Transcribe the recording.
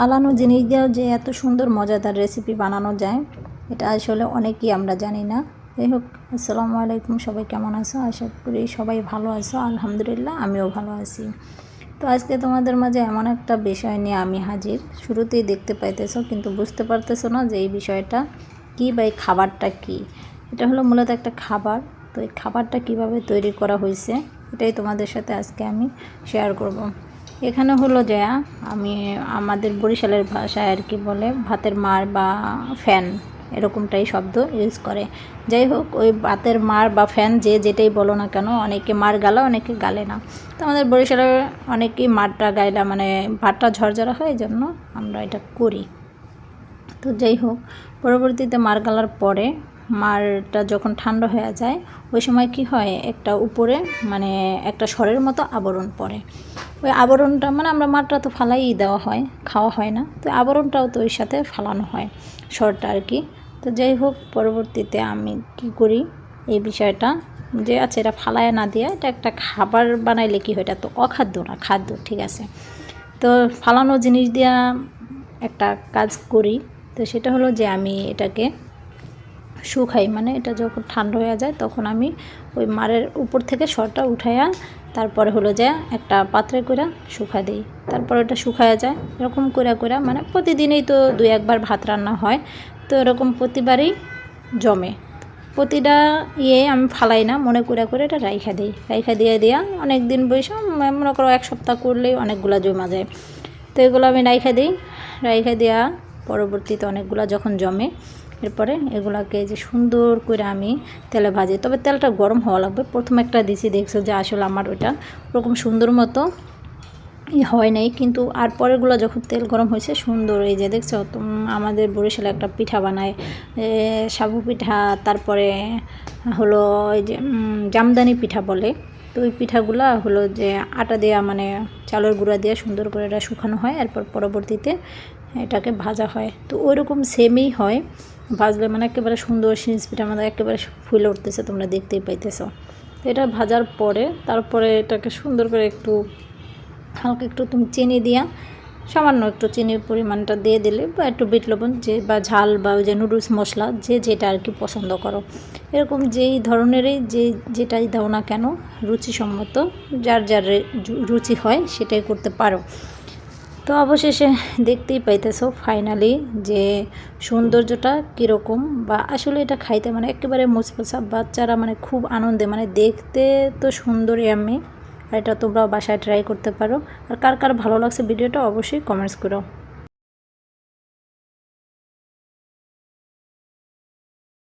আলানো জিনিস দিয়েও যে এত সুন্দর মজাদার রেসিপি বানানো যায় এটা আসলে অনেকেই আমরা জানি না। যাই হোক, আসসালামু আলাইকুম, সবাই কেমন আছো? আশা করি সবাই ভালো আছো। আলহামদুলিল্লাহ, আমিও ভালো আছি। তো আজকে তোমাদের মাঝে এমন একটা বিষয় নিয়ে আমি হাজির। শুরুতেই দেখতে পাইতেছো, কিন্তু বুঝতে পারতেছো না যে এই বিষয়টা কী বা এই খাবারটা কী। এটা হলো মূলত একটা খাবার। তো এই খাবারটা কীভাবে তৈরি করা হয়েছে এটাই তোমাদের সাথে আজকে আমি শেয়ার করব। এখানে হলো যে আমি আমাদের বরিশালের ভাষায় আর কি বলে ভাতের মার বা ফ্যান, এরকমটাই শব্দ ইউজ করে। যাই হোক, ওই ভাতের মার বা ফ্যান যে যেটাই বলো না কেন, অনেকে মার গালা, অনেকে গালে না। তো আমাদের বরিশালে অনেকেই মারটা গাইলা, মানে ভাতটা ঝরঝরা হয়, এই জন্য আমরা এটা করি। তো যাই হোক, পরবর্তীতে মার গালার পরে মারটা যখন ঠান্ডা হয়ে যায়, ওই সময় কি হয়, একটা উপরে মানে একটা সরের মতো আবরণ পড়ে। ওই আবরণটা মানে আমরা মারটা তো ফালাই দেওয়া হয়, খাওয়া হয় না, তো আবরণটাও তো ওই সাথে ফালানো হয়, সরটা আর কি। তো যাই হোক, পরবর্তীতে আমি কি করি এই বিষয়টা যে আচ্ছা এটা ফালায় না দিয়ে এটা একটা খাবার বানাইলে কি হয়, এটা তো অখাদ্য না, খাদ্য, ঠিক আছে। তো ফালানো জিনিস দিয়া একটা কাজ করি। তো সেটা হলো যে আমি এটাকে শুকাই, মানে এটা যখন ঠান্ডা হয়ে যায় তখন আমি ওই মারের উপর থেকে সরটা উঠাইয়া তারপরে হলো যে একটা পাত্রে করে শুকা দিই। তারপর ওটা শুকায়া যায়, এরকম করে মানে প্রতিদিনই তো 2-1 বার ভাত রান্না হয়, তো এরকম প্রতিবারই জমে। প্রতিটা আমি ফালাই না, মনে করে এটা রাইখা দিই, রাইখা দিয়া অনেক দিন বসে, মনে করো 1 সপ্তাহ করলেই অনেকগুলো জমা যায়। তো এগুলো আমি রাইখা দিই, রাইখা দেওয়া পরবর্তীতে অনেকগুলো যখন জমে, এরপরে এগুলাকে যে সুন্দর করে আমি তেলে ভাজি। তবে তেলটা গরম হওয়া লাগবে। প্রথম একটা দিছি, দেখছো যে আসলে আমার ওইটা ওরকম সুন্দর মতো হয় নাই, কিন্তু আর পরেরগুলো যখন তেল গরম হয়েছে সুন্দর, এই যে দেখছো আমাদের বরিশালে একটা পিঠা বানায়, সাবু পিঠা, তারপরে হলো ওই যে জামদানি পিঠা বলে। তো ওই পিঠাগুলা হলো যে আটা দেওয়া, মানে চালের গুঁড়া দিয়ে সুন্দর করে এটা শুকানো হয়, এরপর পরবর্তীতে এটাকে ভাজা হয়। তো ওইরকম সেমই হয়, ভাজলে মানে একেবারে সুন্দর সিন্স পিঠা আমাদের একেবারে ফুলে উঠতেছে, তোমরা দেখতেই পাইতেছো। তো এটা ভাজার পরে তারপরে এটাকে সুন্দর করে একটু হালকা একটু তুমি চিনি দিয়া, সামান্য একটু চিনির পরিমাণটা দিয়ে দিলে, বা একটু বিট লবণ যে বা ঝাল বা ওই যে নুডলস মশলা যে যেটা আর কি পছন্দ করো, এরকম যেই ধরনেরই যেটাই দাও না কেন, রুচিসম্মত যার যার রুচি হয় সেটাই করতে পারো। তো অবশেষে দেখতেই পাইতেছো ফাইনালি যে সৌন্দর্যটা কীরকম, বা আসলে এটা খাইতে মানে একেবারে মুচমুচা, বাচ্চারা মানে খুব আনন্দে, মানে দেখতে তো সুন্দরই। আমি আর এটা তোমরাও বাসায় ট্রাই করতে পারো। আর কার কার ভালো লাগছে ভিডিওটা অবশ্যই কমেন্টস করো।